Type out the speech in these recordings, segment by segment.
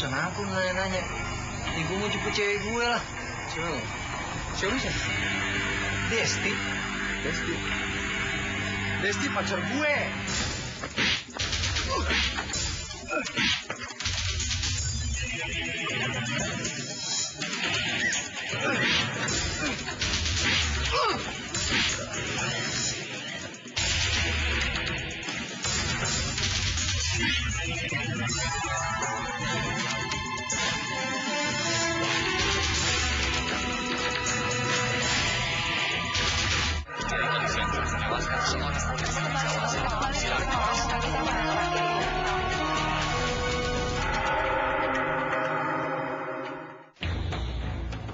urusan apa lu nanya-nanya? Ya gue mau jemput cewek gue lah. Cewek? Cewek siapa? Desti. Desti? Desti pacar gue.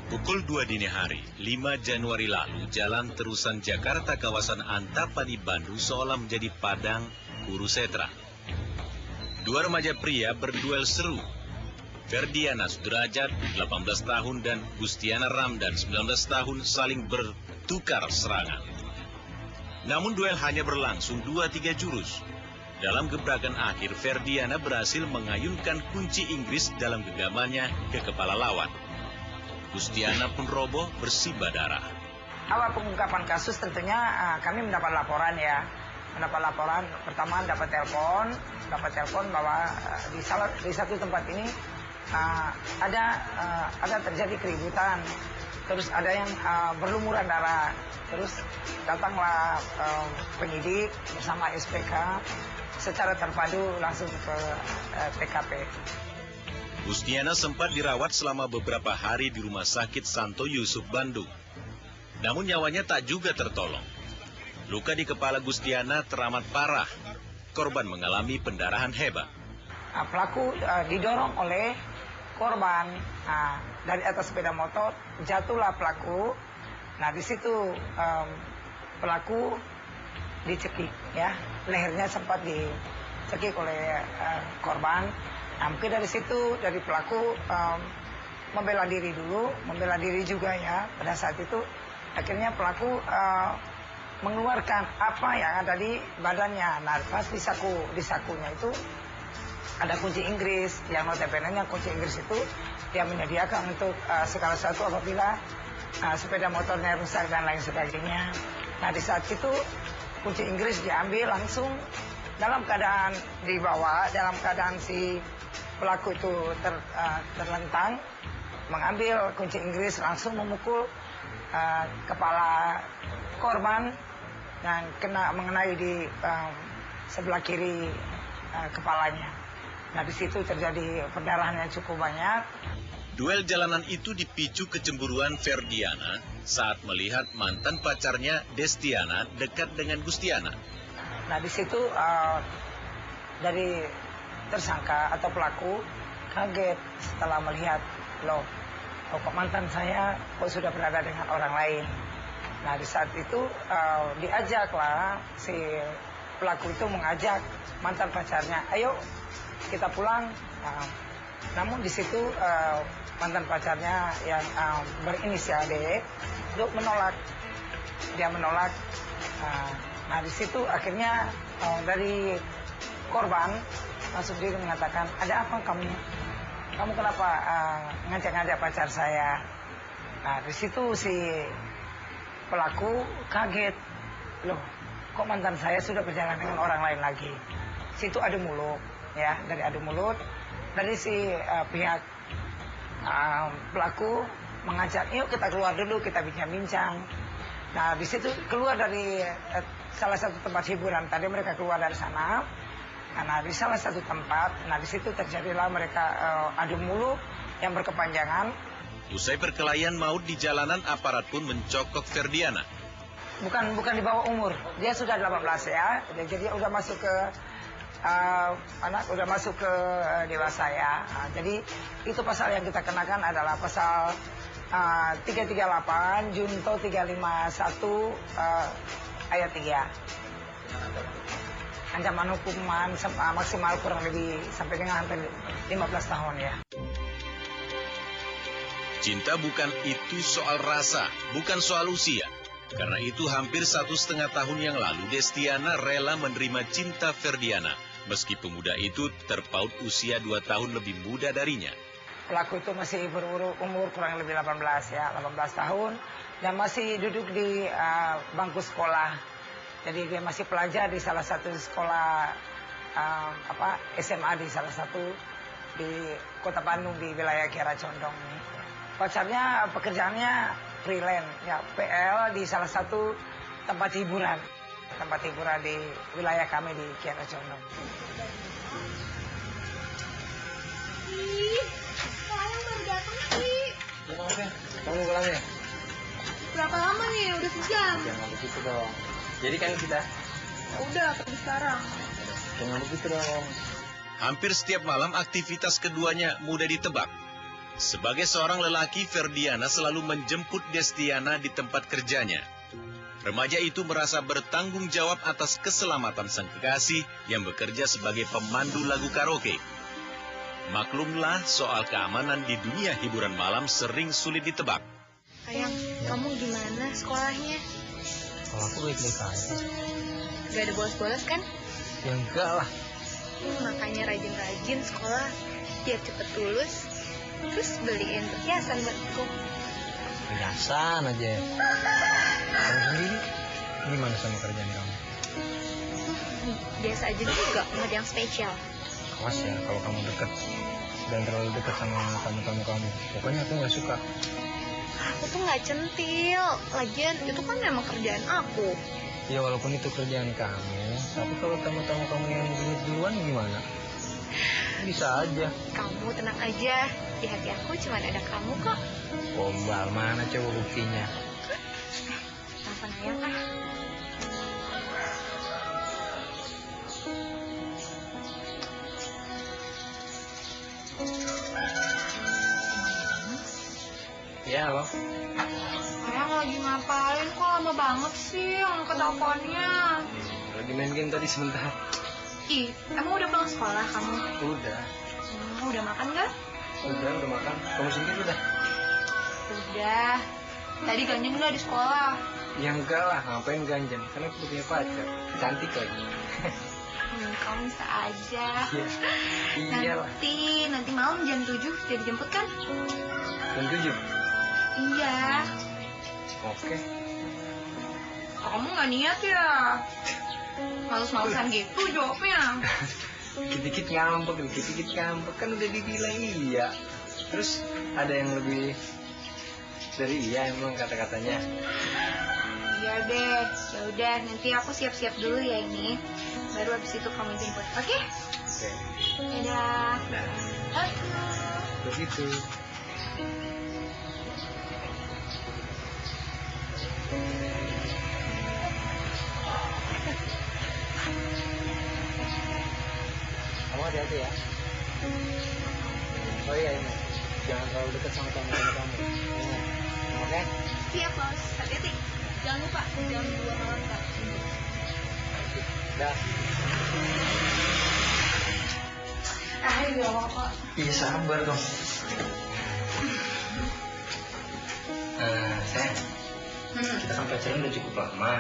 Pukul 2 dini hari, 5 Januari lalu, jalan terusan Jakarta kawasan Antapani, Bandung seolah menjadi padang kurusetra. Dua remaja pria berduel seru. Ferdiana Sudrajat, 18 tahun, dan Gustiana Ramdan, 19 tahun, saling bertukar serangan. Namun duel hanya berlangsung 2-3 jurus. Dalam gebrakan akhir, Ferdiana berhasil mengayunkan kunci Inggris dalam genggamannya ke kepala lawan. Gustiana pun roboh bersimbah darah. Awal pengungkapan kasus tentunya kami mendapat laporan ya. Mendapat laporan, pertama dapat telepon bahwa di satu tempat ini ada terjadi keributan. Terus ada yang berlumuran darah. Terus datanglah penyidik bersama SPK secara terpadu langsung ke TKP. Gustiana sempat dirawat selama beberapa hari di Rumah Sakit Santo Yusuf, Bandung. Namun nyawanya tak juga tertolong. Luka di kepala Gustiana teramat parah. Korban mengalami pendarahan hebat. Pelaku didorong oleh korban dari atas sepeda motor, jatuhlah pelaku. Nah di situ pelaku dicekik, ya, lehernya sempat dicekik oleh korban. Nah, mungkin dari situ, dari pelaku membela diri juga ya. Pada saat itu akhirnya pelaku mengeluarkan apa yang ada di badannya. Nah, pas di sakunya itu ada kunci Inggris, yang notabene kunci Inggris itu dia menyediakan untuk segala sesuatu apabila sepeda motornya rusak dan lain sebagainya. Nah, di saat itu kunci Inggris diambil langsung dalam keadaan dibawa, dalam keadaan si pelaku itu terlentang, mengambil kunci Inggris langsung memukul kepala korban dan mengenai di sebelah kiri kepalanya. Nah di situ terjadi pendarahan yang cukup banyak. Duel jalanan itu dipicu kecemburuan Ferdiana saat melihat mantan pacarnya Destiana dekat dengan Gustiana. Nah di situ dari tersangka atau pelaku kaget setelah melihat, loh kok mantan saya kok sudah berada dengan orang lain. Nah di saat itu diajaklah si pelaku itu mengajak mantan pacarnya, ayo kita pulang. Namun di situ mantan pacarnya yang berinisial D itu menolak, dia menolak. Nah di situ akhirnya dari korban langsung diri mengatakan, ada apa kamu kenapa ngajak-ngajak pacar saya? Nah di situ si pelaku kaget, loh kok mantan saya sudah berjalan dengan orang lain lagi. Situ adu mulut, ya, dari adu mulut dari si pihak pelaku mengajak, yuk kita keluar dulu, kita bincang-bincang. Nah di situ keluar dari salah satu tempat hiburan, tadi mereka keluar dari sana. Nah di salah satu tempat, nah di situ terjadilah mereka adu mulut yang berkepanjangan. Usai perkelahian maut di jalanan, aparat pun mencokok Ferdiana. Bukan di bawah umur, dia sudah 18 ya, jadi udah masuk ke udah masuk ke dewasa ya. Nah, jadi itu pasal yang kita kenakan adalah pasal 338 Junto 351 ayat 3. Ancaman hukuman maksimal kurang lebih sampai dengan hampir 15 tahun ya. Cinta bukan itu soal rasa, bukan soal usia. Karena itu hampir 1,5 tahun yang lalu Destiana rela menerima cinta Ferdiana meski pemuda itu terpaut usia 2 tahun lebih muda darinya. Pelaku itu masih berumur kurang lebih 18 ya, 18 tahun dan masih duduk di bangku sekolah. Jadi dia masih pelajar di salah satu sekolah SMA di salah satu di Kota Bandung di wilayah Kiara Condong. Pacarnya pekerjaannya freelance ya, PL di salah satu tempat hiburan di wilayah kami di Kiara Condong. Kamu pulang ya? Berapa lama nih? Udah sejam. Jangan begitu dong. Jadi kan kita. Ya udah, pergi sekarang. Jangan begitu dong. Hampir setiap malam aktivitas keduanya mudah ditebak. Sebagai seorang lelaki, Ferdiana selalu menjemput Destiana di tempat kerjanya. Remaja itu merasa bertanggung jawab atas keselamatan sang kekasih yang bekerja sebagai pemandu lagu karaoke. Maklumlah soal keamanan di dunia hiburan malam sering sulit ditebak. Sayang, kamu gimana sekolahnya? Kalau aku baik-baik aja. Gak ada bolos-bolos kan? Ya enggak lah. Makanya rajin-rajin sekolah biar cepet lulus. Terus beliin perhiasan buatku. Perhiasan aja. Kamu sendiri gimana sama kerjaan kamu? Biasa aja juga, nggak ada yang spesial. Awas ya kalau kamu deket dan terlalu dekat sama tamu-tamu kamu. Pokoknya aku nggak suka. Aku tuh nggak centil. Lagian itu kan memang kerjaan aku. Ya walaupun itu kerjaan kamu, tapi kalau tamu-tamu kamu yang duluan gimana? Bisa aja. Kamu tenang aja. Di hati aku cuma ada kamu kok. Gombal, mana coba buktinya? Telepon ayang ah. Ya, halo. Ayang lagi ngapain kok lama banget sih angkat teleponnya? Lagi main game tadi sebentar. Ih, emang udah pulang sekolah kamu? Udah. Udah makan gak? Udah makan. Kamu sendiri udah? Udah. Tadi ganjeng gak di sekolah? Ya enggak lah, ngapain ganjen? Karena aku punya pacar. Cantik lagi. Kamu bisa aja. Iya lah. Nanti malam jam 7 jadi jemput kan? Jam 7? Iya. Oke. Kamu gak niat ya? Males-malesan gitu jawabnya. Dikit-dikit ngambek. Kan udah dibilang iya. Terus ada yang lebih dari iya emang kata-katanya. Iya deh. Ya udah, nanti aku siap-siap dulu ya ini. Baru habis itu kamu jemput. Oke? Oke. Dadah. Nah, begitu. Kamu hati-hati ya. Oh iya, ini. Jangan terlalu dekat sama teman-teman kamu. Oke? Siap, Bos. Hati-hati. Jangan lupa, jam 2 malam Kak. Dah. Ayo, Kak. Iya, sabar dong. Sayang, kita kan pacaran udah cukup lama.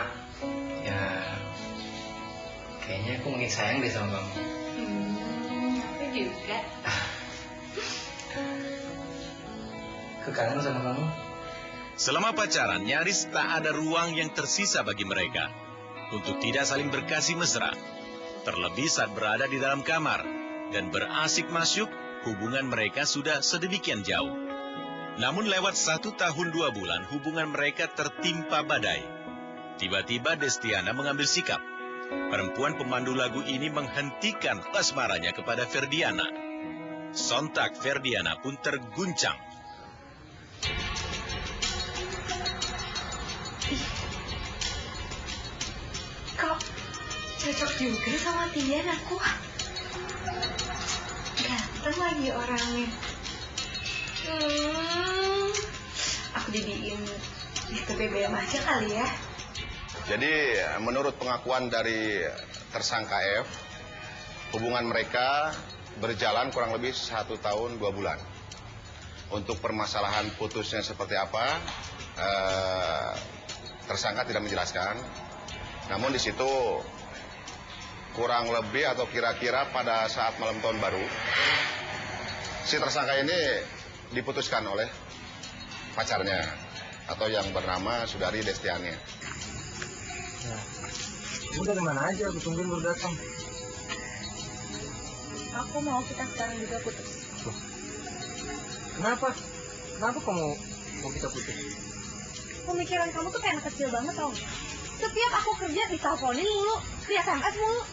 Ya, kayaknya aku makin sayang deh sama kamu. Aku juga. Kekangen sama kamu. Selama pacaran, nyaris tak ada ruang yang tersisa bagi mereka untuk tidak saling berkasih mesra. Terlebih saat berada di dalam kamar dan berasik masyuk, hubungan mereka sudah sedemikian jauh. Namun lewat 1 tahun 2 bulan, hubungan mereka tertimpa badai. Tiba-tiba Destiana mengambil sikap. Perempuan pemandu lagu ini menghentikan asmaranya kepada Ferdiana. Sontak Ferdiana pun terguncang. Kok cocok juga sama Tian aku? Ganteng lagi orangnya. Aku jadiin Mr. BBM aja kali ya. Jadi menurut pengakuan dari tersangka F, hubungan mereka berjalan kurang lebih 1 tahun 2 bulan. Untuk permasalahan putusnya seperti apa, tersangka tidak menjelaskan. Namun di situ kurang lebih atau kira-kira pada saat malam tahun baru, si tersangka ini diputuskan oleh pacarnya atau yang bernama Sudari Destiani. Nah, udah kemana aja, aku tungguin baru datang. Aku mau kita sekarang juga putus. Kenapa? Kenapa kamu mau kita putus? Pemikiran kamu tuh kayak anak kecil banget tau. Setiap aku kerja diteleponin mulu, di SMS mulu.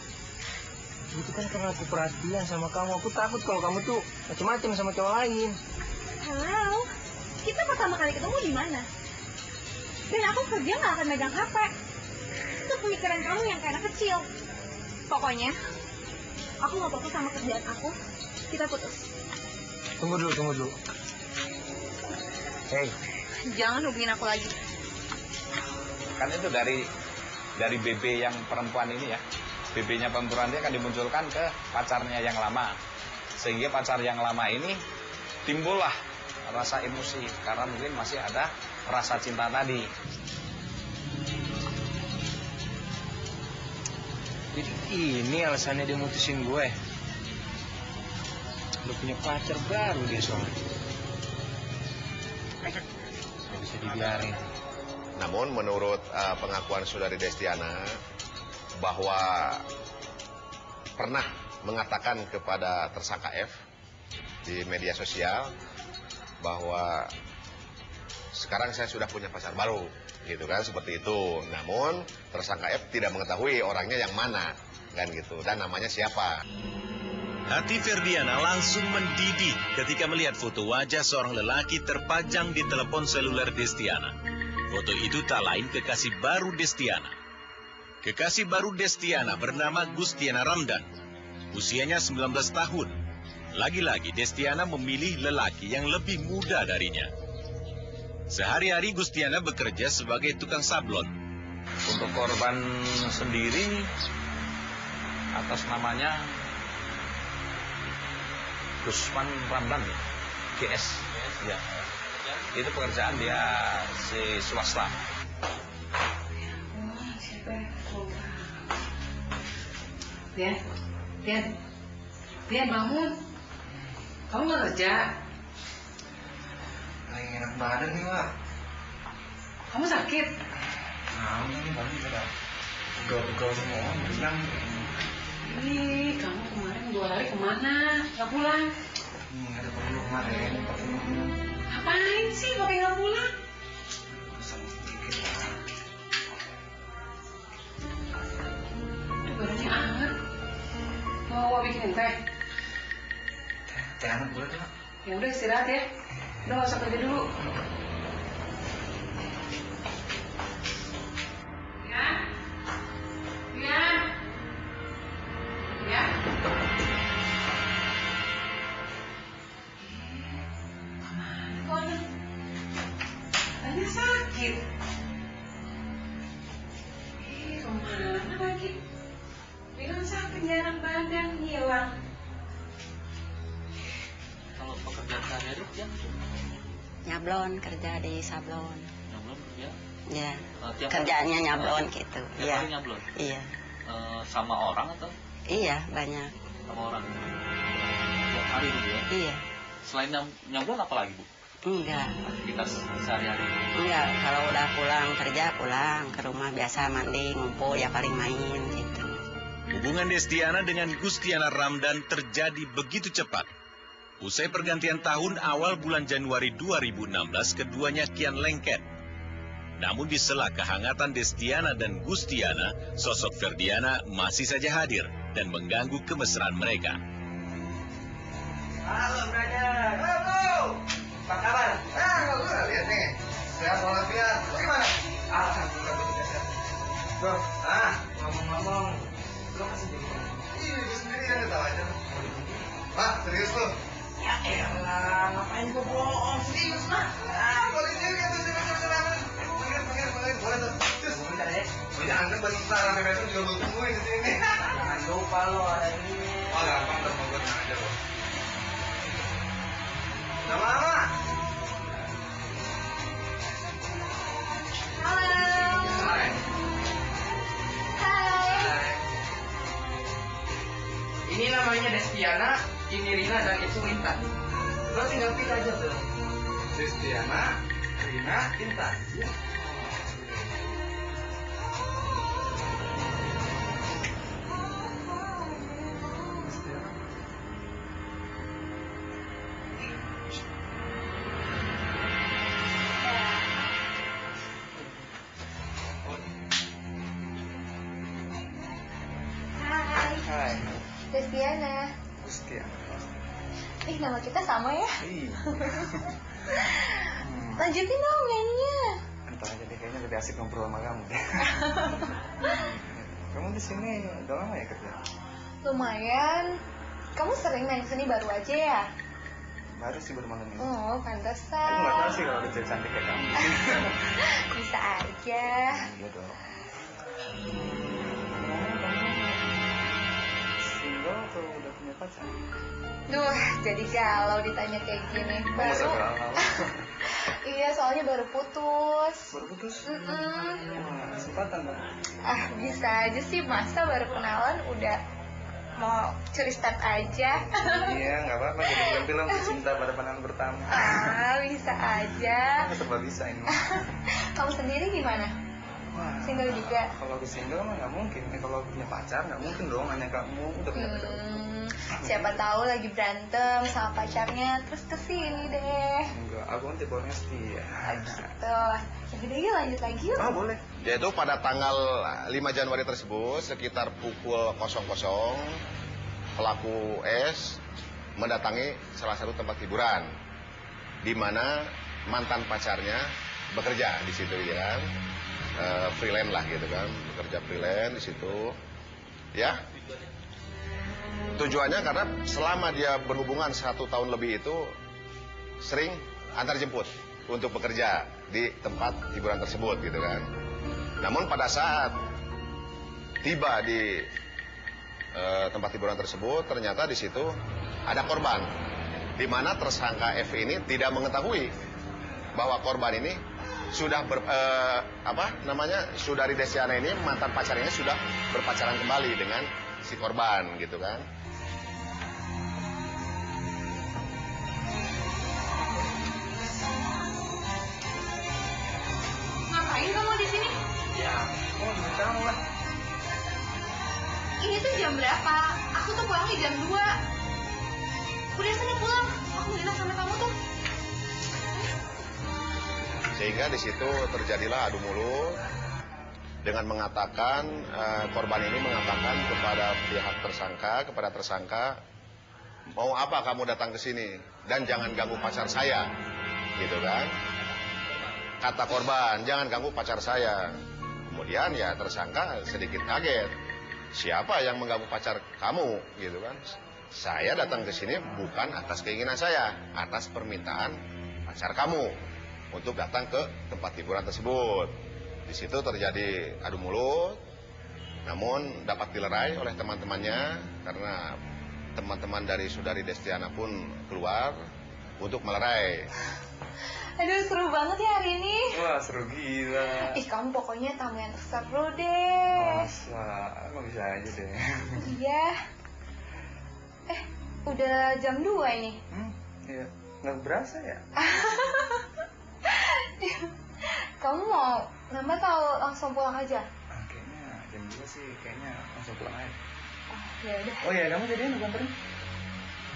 Itu kan karena aku perhatian sama kamu. Aku takut kalau kamu tuh macam-macam sama cowok lain. Halo, kita pertama kali ketemu di mana? Dan aku kerja nggak akan megang HP. Itu pemikiran kamu yang kayak anak kecil. Pokoknya, aku nggak fokus sama kerjaan aku. Kita putus. Tunggu dulu. Hei, Jangan hubungin aku lagi. Kan itu dari BB yang perempuan ini ya. BB-nya perempuan dia akan dimunculkan ke pacarnya yang lama. Sehingga pacar yang lama ini timbullah rasa emosi. Karena mungkin masih ada rasa cinta tadi. jadi ini alasannya dia mutusin gue. Lu punya pacar baru dia soalnya. Gak bisa dibiarin. Namun menurut pengakuan Saudari Destiana bahwa pernah mengatakan kepada tersangka F di media sosial bahwa sekarang saya sudah punya pacar baru, gitu kan, seperti itu. Namun tersangka F tidak mengetahui orangnya yang mana, kan gitu, dan namanya siapa. Hati Ferdiana langsung mendidih ketika melihat foto wajah seorang lelaki terpajang di telepon seluler Destiana. Foto itu tak lain kekasih baru Destiana. Kekasih baru Destiana bernama Gustiana Ramdan. Usianya 19 tahun. Lagi-lagi Destiana memilih lelaki yang lebih muda darinya. Sehari-hari Gustiana bekerja sebagai tukang sablon. Untuk korban sendiri atas namanya Gusman Ramdan ya. GS. Ya. Itu pekerjaan dia si swasta. Pian bangun. Kamu nggak kerja? Lagi enak badan nih, Wak. Kamu sakit? Nah, ini badan pada gagal semua orang bilang. Ih, kamu kemarin 2 hari kemana? Nggak pulang? Ada perlu kemarin. Ngapain sih pakai nggak pulang? Sama sedikit, Wak. Aduh, badannya anget. Mau bikinin teh? Teh hangat boleh tuh, Wak? Ya udah istirahat ya. Udah nggak usah kerja dulu. Sakit. Kemana lagi? Bilang sakit jarang badan hilang. Kalau pekerjaan sehari-hari jam Nyablon, kerja di sablon. nyablon ya. Ya, Tiap kerjaannya nyablon gitu. Tiap Iya. hari nyablon. Iya. Sama orang atau Iya, banyak. sama orang? Tiap hari Bu ya. Iya. Selain nyablon apa lagi Bu? Enggak. Aktivitas sehari-hari. Enggak, kalau udah pulang kerja pulang ke rumah biasa mandi, ngumpul ya paling main gitu. Hubungan Destiana dengan Gustiana Ramdan terjadi begitu cepat. Usai pergantian tahun awal bulan Januari 2016, keduanya kian lengket. Namun di sela kehangatan Destiana dan Gustiana, sosok Ferdiana masih saja hadir dan mengganggu kemesraan mereka. Halo, brother. Halo. Apa kabar? Nggak usah lihat nih. Sehat walafiat. Bagaimana? Alhamdulillah begitu sehat. Bro, ngomong-ngomong, lo kasih jadi kan? Iya, gue sendiri yang ketawa aja. Wah, serius lo? Ya elah, ngapain gue bohong? Serius, Mak. Boleh juga tuh, serius. Pengen, boleh tuh. Terus, bentar ya. Jangan kan bagi kita rame besok juga gue tungguin di sini. Jangan lupa lo ada ini. Oh, gampang, telepon gue tenang aja lo. Lama-lama. Halo. Hai. Hai. Destiana, ini Rina, dan itu Intan. Lo tinggal pilih aja tuh. Destiana, Rina, Intan. Ya. Hai, Destiana. Ih, nama kita sama ya? Lanjutin dong nyanyinya. Entar aja deh, kayaknya lebih asik ngobrol sama kamu deh. Kamu di sini udah lama ya kerja? Lumayan. Kamu sering main seni baru aja ya? Baru sih, baru malam ini. Oh, Aku pantesan. nggak tahu sih kalau ada cewek cantik kayak kamu di sini. Bisa aja. Iya dong. Single atau udah punya pacar? Duh, jadi galau ditanya kayak gini. Baru. Iya, soalnya baru putus. Baru putus? Mm-mm. Wah, kesempatan dong. Ah, bisa aja sih. Masa baru kenalan udah mau curi start aja. Iya, nggak apa-apa. Jadi film-film cinta pada pandangan pertama. Ah, bisa aja. Serba bisa ini. Kamu sendiri gimana? Wah, Single juga? Kalau aku single mah nggak mungkin. Kalau aku punya pacar nggak mungkin dong. Hanya kamu udah punya pacar. Siapa tahu lagi berantem sama pacarnya terus kesini deh. Enggak, aku kan tipe orangnya setia. Gitu. Jadi yuk lanjut lagi yuk. Oh, boleh. Yaitu pada tanggal 5 Januari tersebut sekitar pukul 00 pelaku S mendatangi salah satu tempat hiburan di mana mantan pacarnya bekerja di situ ya kan. Freelance lah gitu kan, bekerja freelance di situ. Ya. Tujuannya karena selama dia berhubungan 1 tahun lebih itu sering antar jemput untuk bekerja di tempat hiburan tersebut gitu kan. Namun pada saat tiba di tempat hiburan tersebut ternyata di situ ada korban, di mana tersangka F ini tidak mengetahui bahwa korban ini sudah Sudari Destiana ini mantan pacarnya sudah berpacaran kembali dengan si korban gitu kan. Ngapain kamu di sini? Ya, kamu lah. Ini tuh jam berapa? Aku tuh pulangnya jam 2. Udah sana pulang. Aku enak sama kamu tuh. Sehingga di situ terjadilah adu mulut dengan mengatakan korban ini mengatakan kepada pihak tersangka, mau apa kamu datang ke sini dan jangan ganggu pacar saya, gitu kan? Kata korban, jangan ganggu pacar saya. Kemudian ya tersangka sedikit kaget, siapa yang mengganggu pacar kamu, gitu kan? Saya datang ke sini bukan atas keinginan saya, atas permintaan pacar kamu untuk datang ke tempat hiburan tersebut. Di situ terjadi adu mulut, namun dapat dilerai oleh teman-temannya karena teman-teman dari Sudari Destiana pun keluar untuk melerai. Aduh, seru banget ya hari ini. Wah, seru gila. Ih, kamu pokoknya tamu yang seru deh. Masa, emang bisa aja deh. Iya. Udah jam 2 ini. Iya, nggak berasa ya? Kamu mau nambah atau langsung pulang aja? Kayaknya jam 2 sih, kayaknya langsung pulang aja. Ya udah. Oh iya, kamu jadian aku anterin?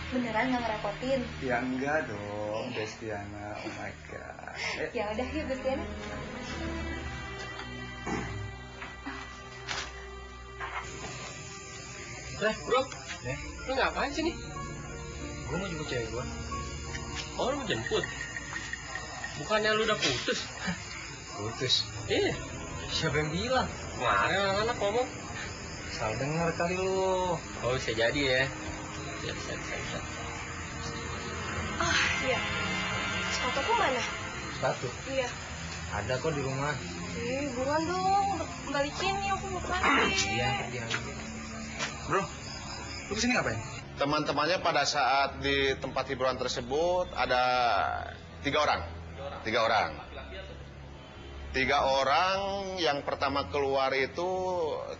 Beneran nggak ngerepotin? Ya enggak dong, Destiana. Oh my god. Ya udah yuk Destiana. Bro, lu ngapain sih nih? Gue mau jemput cewek gue. Oh, lu mau jemput? Bukannya lu udah putus? Putus? Iya. Siapa yang bilang? Kemarin anak-anak ngomong. Salah dengar kali lu. Oh, bisa jadi ya. Bisa. Ah, iya. Sepatuku mana? Sepatu? Iya. Ada kok di rumah. Buruan dong, balikin nih aku mau mandi. Iya. Bro, lu kesini ngapain? Teman-temannya pada saat di tempat hiburan tersebut ada 3 orang. 3 orang yang pertama keluar itu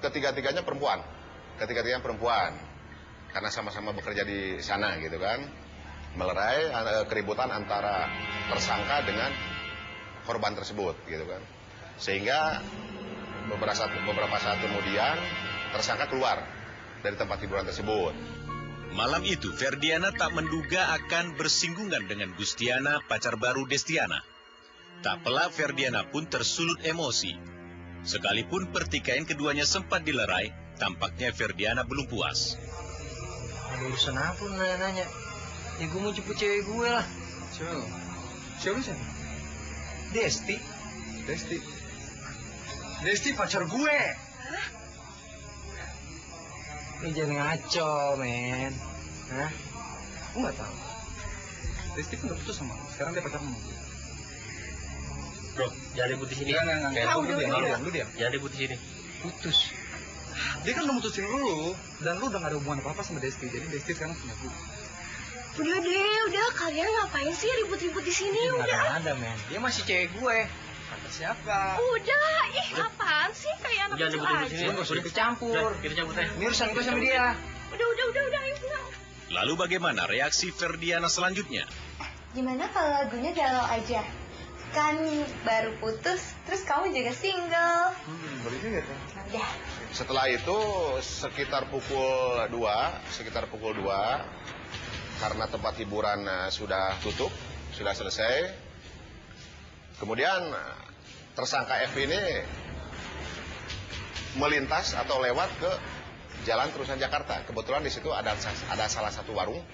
ketiga-tiganya perempuan. karena sama-sama bekerja di sana gitu kan, melerai keributan antara tersangka dengan korban tersebut gitu kan, sehingga beberapa saat kemudian tersangka keluar dari tempat hiburan tersebut. Malam itu Ferdiana tak menduga akan bersinggungan dengan Gustiana, pacar baru Destiana. Tak pelak Ferdiana pun tersulut emosi. Sekalipun pertikaian keduanya sempat dilerai, tampaknya Ferdiana belum puas. Ada urusan apa nanya-nanya? Ya gue mau jemput cewek gue lah. Siapa? Desti pacar gue. Hah? Lu jangan ngaco, men. Hah? Gue gak tahu. Desti kan udah putus sama lu. Sekarang dia pacar sama gue. Bro, jangan ribut di sini. Lu diam. Jangan ribut di sini. Putus. Dia kan udah mutusin lu. Dan lu udah gak ada hubungan apa-apa sama Desti. Jadi Desti sekarang punya gue. Udah deh, udah. Kalian ngapain sih ribut-ribut di sini? Udah. Ada, men. Dia masih cewek gue. Kata siapa? Udah. Ih, apaan sih? Kayak anak Jangan kecil ribut di aja. sini. Lu gak usah dicampur. Kita cabut aja. Ini urusan gue sama dia. Udah, ayo pulang. Lalu bagaimana reaksi Ferdiana selanjutnya? Gimana kalau lagunya galau aja? Kan baru putus, terus kamu juga single. Boleh juga tuh. Udah. Setelah itu sekitar pukul 2, karena tempat hiburan sudah tutup, sudah selesai. Kemudian tersangka F ini melintas atau lewat ke Jalan Terusan Jakarta. Kebetulan di situ ada salah satu warung,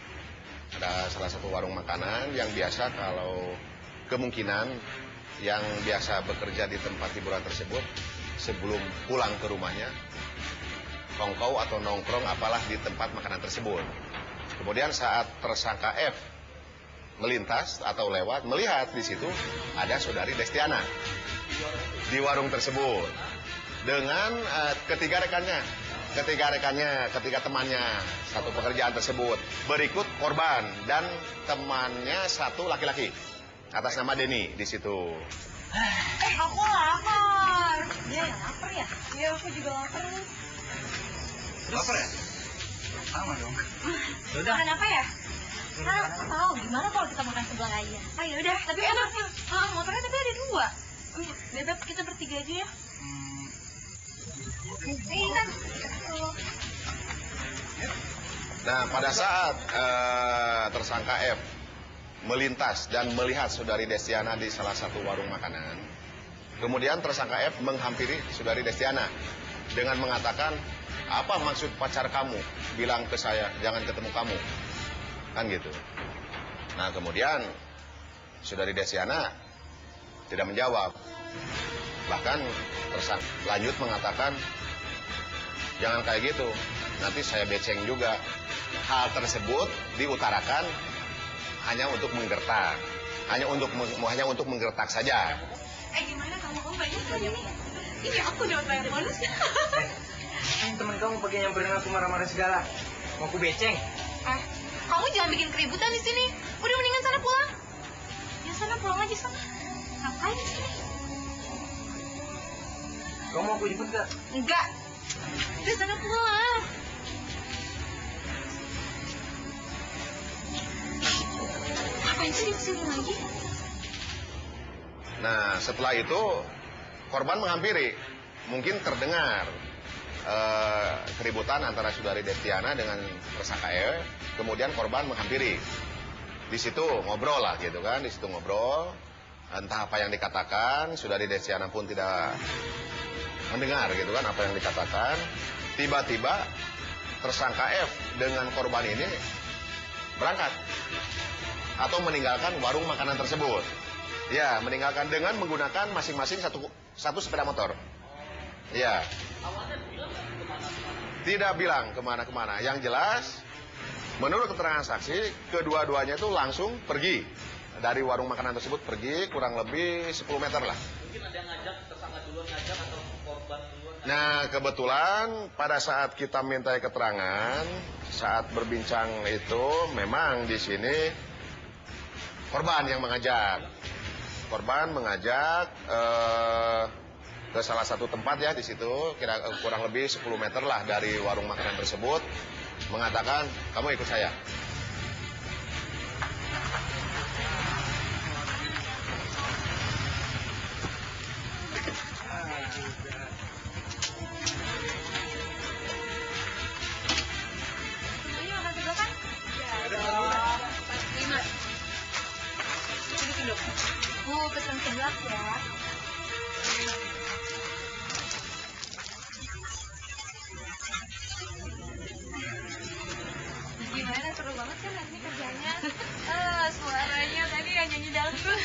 makanan yang biasa kalau kemungkinan yang biasa bekerja di tempat hiburan tersebut sebelum pulang ke rumahnya kongkow atau nongkrong apalah di tempat makanan tersebut. Kemudian saat tersangka F melintas atau lewat, melihat di situ ada saudari Destiana di warung tersebut dengan ketiga temannya satu pekerjaan tersebut, berikut korban dan temannya satu laki-laki atas nama Denny di situ. Aku lapar. Dia yang lapar ya? Iya, aku juga lapar nih. Lapar ya? Sama dong. Makan apa ya? Tahu gimana kalau kita makan sebelah aja? Oh ya udah, tapi enak. Motornya tapi ada 2. Bebek kita bertiga aja ya. Kan. Nah, pada saat tersangka F melintas dan melihat saudari Destiana di salah satu warung makanan, kemudian tersangka F menghampiri saudari Destiana dengan mengatakan, apa maksud pacar kamu bilang ke saya jangan ketemu kamu, kan gitu. Nah, kemudian saudari Destiana tidak menjawab, bahkan tersangka lanjut mengatakan, jangan kayak gitu, nanti saya beceng juga. Hal tersebut diutarakan hanya untuk menggertak, hanya untuk menggertak saja. Gimana kamu banyak banyak? Ini aku dapat banyak bonus ya. Temen kamu pakai nyamperin aku marah-marah segala. Mau aku beceng? Kamu jangan bikin keributan di sini. Udah mendingan sana pulang. Ya sana pulang aja sana. Ngapain di sini? Kamu mau aku jemput gak? Enggak. Udah sana pulang. Ngapain sih di sini lagi? Nah, setelah itu korban menghampiri, mungkin terdengar keributan antara saudari Destiana dengan tersangka E. Kemudian korban menghampiri, di situ ngobrol lah gitu kan, di situ ngobrol, entah apa yang dikatakan, saudari Destiana pun tidak mendengar gitu kan apa yang dikatakan. Tiba-tiba tersangka F dengan korban ini berangkat atau meninggalkan warung makanan tersebut. Ya, meninggalkan dengan menggunakan masing-masing satu sepeda motor. Ya. Tidak bilang kemana-kemana. Yang jelas, menurut keterangan saksi, kedua-duanya itu langsung pergi. Dari warung makanan tersebut pergi kurang lebih 10 meter lah. Mungkin ada yang ngajak, tersangka duluan ngajak atau korban duluan. Nah, kebetulan pada saat kita minta keterangan, saat berbincang itu memang di sini korban yang mengajak. Korban mengajak ke salah satu tempat ya di situ, kurang lebih 10 meter lah dari warung makanan tersebut. mengatakan, kamu ikut saya. Semuanya makan juga kan? Lima. Duduk. Pesan sebelah ya. Gimana, seru banget kan nanti kerjanya? Suaranya tadi yang nyanyi dangdut.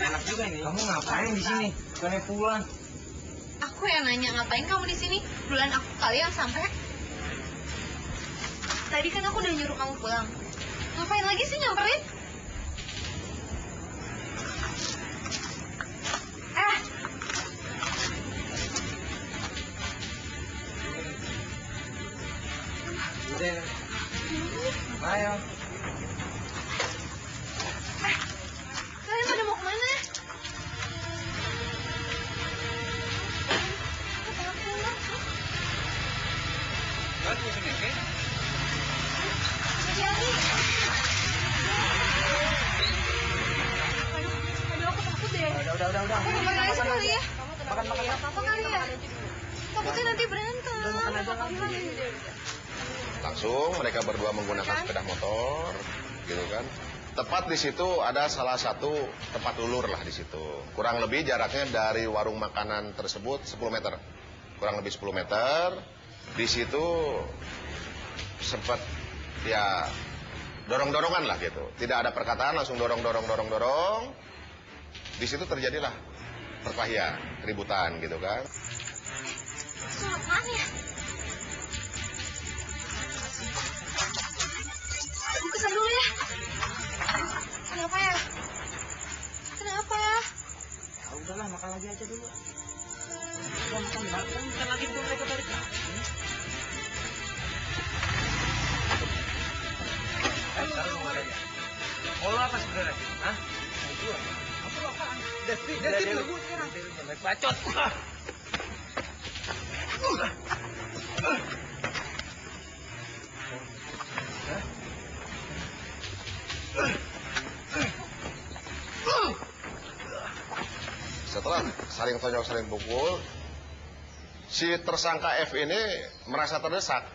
Enak juga ini. Kamu ngapain di sini? Bukannya pulang. Aku yang nanya, ngapain kamu di sini? Bulan aku kali yang sampai. Tadi kan aku udah nyuruh kamu pulang. Ngapain lagi sih nyamperin? Udah. Ayo. Kalian pada mau kemana? Lagi sini, oke? Hati-hati. Aduh, aku takut deh. Udah. Aku makan aja sekali ya. Makan. Apa kali ya? Takutnya nanti berantem. Udah, makan aja, makan. Langsung mereka berdua menggunakan sepeda motor, gitu kan. Tepat di situ ada salah satu tempat ulur lah di situ. Kurang lebih jaraknya dari warung makanan tersebut 10 meter. Kurang lebih 10 meter. Di situ sempat ya dorong-dorongan lah gitu. Tidak ada perkataan, langsung dorong. Di situ terjadilah perkelahian, keributan gitu kan. Apaan ya? Aku kesan dulu ya. Kenapa ya? Udahlah, makan lagi aja dulu. Udah makan. Bentar lagi tuh mereka balik lagi. Sekarang mau ada ya? Mau lo apa sebenarnya? Hah? Mau gua? Apa lo apaan? Devi lo gua sekarang. Devi bacot. Setelah saling tonjok, saling pukul, si tersangka F ini merasa terdesak.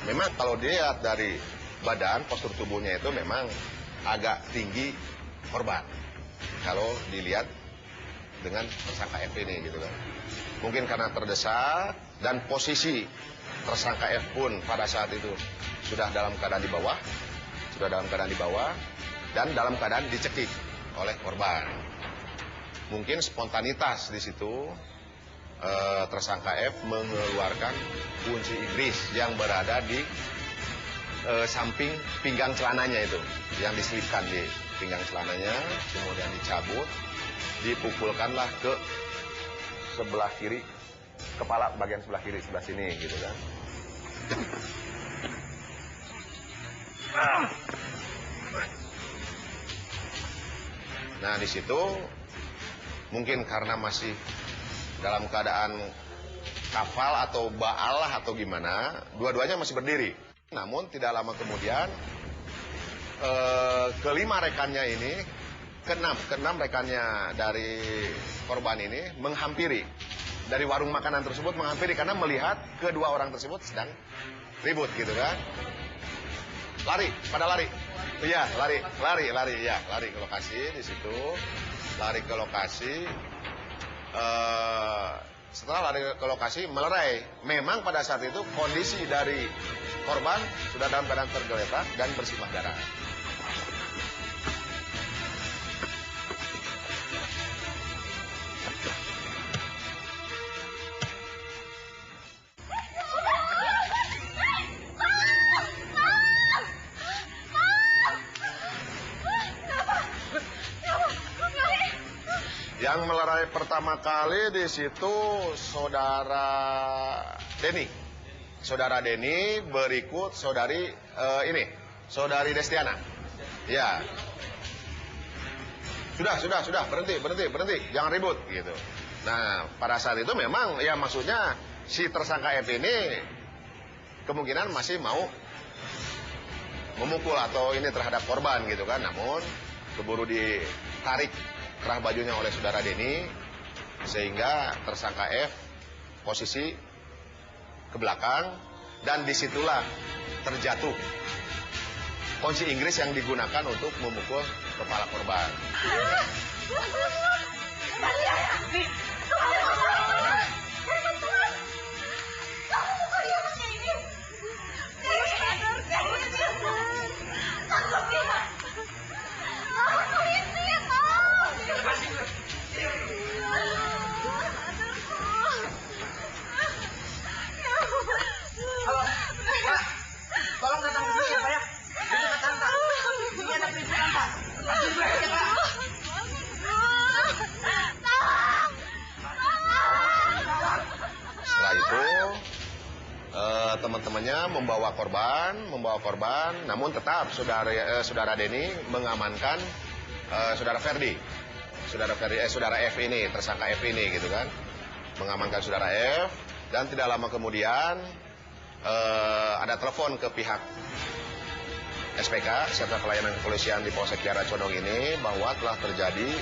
Memang kalau dilihat dari badan, postur tubuhnya itu memang agak tinggi korban. Kalau dilihat dengan tersangka F ini gitu kan. Mungkin karena terdesak dan posisi tersangka F pun pada saat itu sudah dalam keadaan di bawah, dan dalam keadaan dicekik oleh korban. Mungkin spontanitas di situ tersangka F mengeluarkan kunci Inggris yang berada di samping pinggang celananya itu, yang diselipkan di pinggang celananya, kemudian dicabut, dipukulkanlah ke sebelah kiri, kepala bagian sebelah kiri, sebelah sini gitu kan. Nah di situ mungkin karena masih dalam keadaan kafal atau baal lah atau gimana, dua-duanya masih berdiri. Namun tidak lama kemudian kelima rekannya ini, keenam rekannya dari korban ini menghampiri dari warung makanan tersebut, menghampiri karena melihat kedua orang tersebut sedang ribut gitu kan. Pada lari. Iya, lari ke lokasi di situ. Lari ke lokasi. Setelah lari ke lokasi melerai. Memang pada saat itu kondisi dari korban sudah dalam keadaan tergeletak dan bersimbah darah. Yang melerai pertama kali di situ saudara Denny, berikut saudari saudari Destiana. Ya. Sudah, berhenti, jangan ribut gitu. Nah, pada saat itu memang ya maksudnya si tersangka F ini kemungkinan masih mau memukul atau ini terhadap korban gitu kan. Namun keburu ditarik kerah bajunya oleh saudara Denny sehingga tersangka F posisi ke belakang dan disitulah terjatuh kunci Inggris yang digunakan untuk memukul kepala korban. Tolong datang ke sini ya Pak ya. Ini Pak Tanta. Ini ada prinsip Tanta. Ya Pak. Setelah itu teman-temannya membawa korban, namun tetap saudara Denny mengamankan saudara F ini, tersangka F ini gitu kan, mengamankan saudara F dan tidak lama kemudian ada telepon ke pihak SPK serta pelayanan kepolisian di Polsek Kiara Condong ini bahwa telah terjadi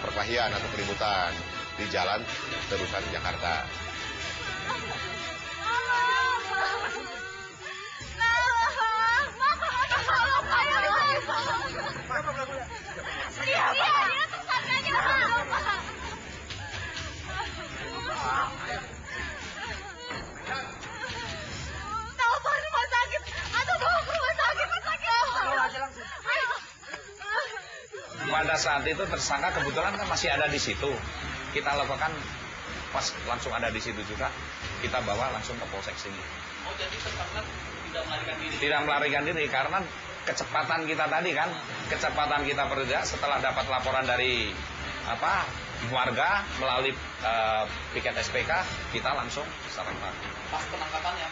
perkelahian atau keributan di Jalan Terusan Jakarta. Pada saat itu tersangka kebetulan kan masih ada di situ. Kita lakukan pas langsung ada di situ juga. Kita bawa langsung ke Polsek sini. Oh, jadi tersangka tidak melarikan diri? Tidak melarikan diri karena kecepatan kita tadi kan, kecepatan kita bekerja setelah dapat laporan dari warga melalui piket SPK, kita langsung serempet. Pas penangkapannya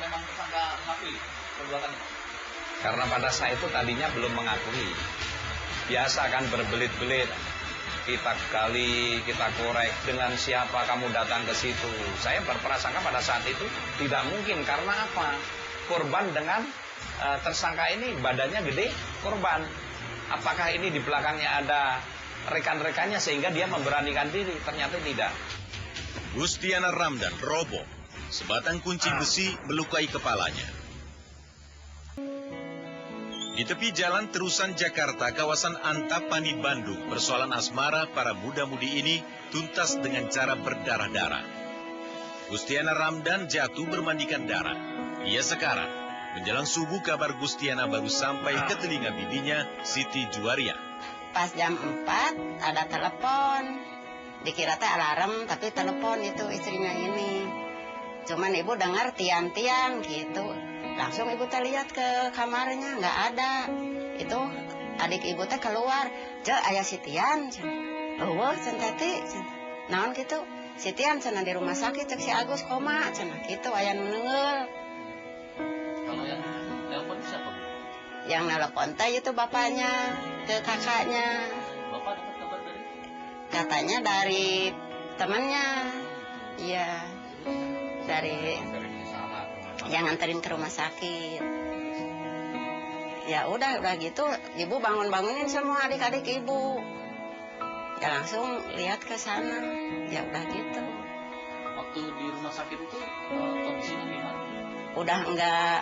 memang tersangka mengakui perbuatannya? Karena pada saat itu tadinya belum mengakui. Biasa kan berbelit-belit. Kita gali, kita korek dengan siapa kamu datang ke situ. Saya berprasangka pada saat itu tidak mungkin karena apa? Korban dengan tersangka ini badannya gede, korban. Apakah ini di belakangnya ada rekan-rekannya sehingga dia memberanikan diri? Ternyata tidak. Gustiana Ramdan roboh. Sebatang kunci besi melukai kepalanya. Di tepi jalan Terusan Jakarta, kawasan Antapani, Bandung, persoalan asmara para muda-mudi ini tuntas dengan cara berdarah-darah. Gustiana Ramdan jatuh bermandikan darah. Ia sekarang, menjelang subuh kabar Gustiana baru sampai ke telinga bibinya, Siti Juwaria. Pas jam 4 ada telepon. Dikira teh alarm, tapi telepon itu istrinya ini. Cuman ibu dengar tiang-tiang gitu. Langsung ibu teh lihat ke kamarnya, nggak ada. Itu adik ibu teh keluar, "Cek, aya Sitian." "Eueuh, cenah tati." "Naon kitu?" "Sitian cenah di rumah sakit, cek si Agus koma." Cenah kitu aya nu neungeul. Kalau yang telepon siapa? Yang nelpon teh itu bapaknya ke kakaknya. Bapak dapat kabar dari? Katanya dari temannya. Iya. Dari yang nganterin ke rumah sakit. Ya udah gitu, ibu bangunin semua adik-adik ibu. Ya langsung lihat ke sana. Ya udah gitu. Waktu di rumah sakit itu kondisinya gimana? Udah enggak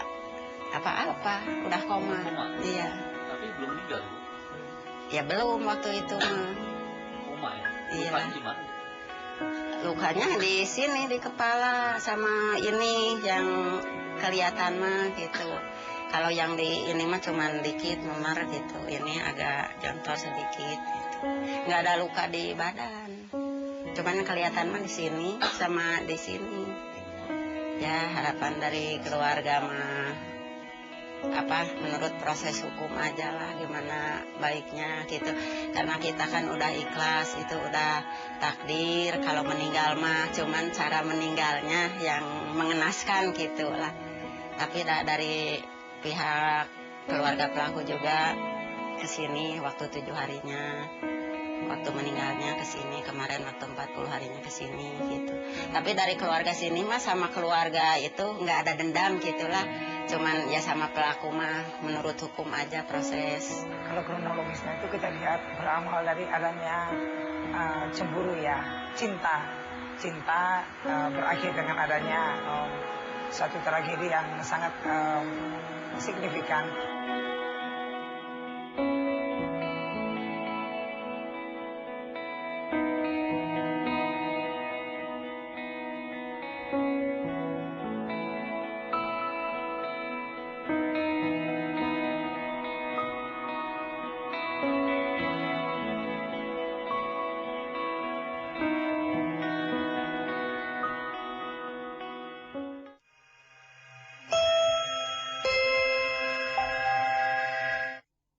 apa-apa, udah koma. Iya. Tapi belum meninggal. Ya belum waktu itu mah. Koma ya? Iya. Lukanya gimana? Lukanya di sini, di kepala sama ini yang kelihatan mah gitu. Kalau yang di ini mah cuman dikit memar gitu. Ini agak jontor sedikit gitu. Nggak ada luka di badan. Cuman yang kelihatan mah di sini sama di sini. Ya harapan dari keluarga mah menurut proses hukum aja lah gimana baiknya gitu. Karena kita kan udah ikhlas, itu udah takdir kalau meninggal mah, cuman cara meninggalnya yang mengenaskan gitu lah. Tapi dari pihak keluarga pelaku juga kesini waktu 7 harinya waktu meninggalnya ke sini, kemarin waktu 40 harinya ke sini gitu. Tapi dari keluarga sini mah sama keluarga itu nggak ada dendam gitulah. Cuman ya sama pelaku mah menurut hukum aja proses. Kalau kronologisnya itu kita lihat berawal dari adanya cemburu ya, cinta berakhir dengan adanya satu tragedi yang sangat signifikan.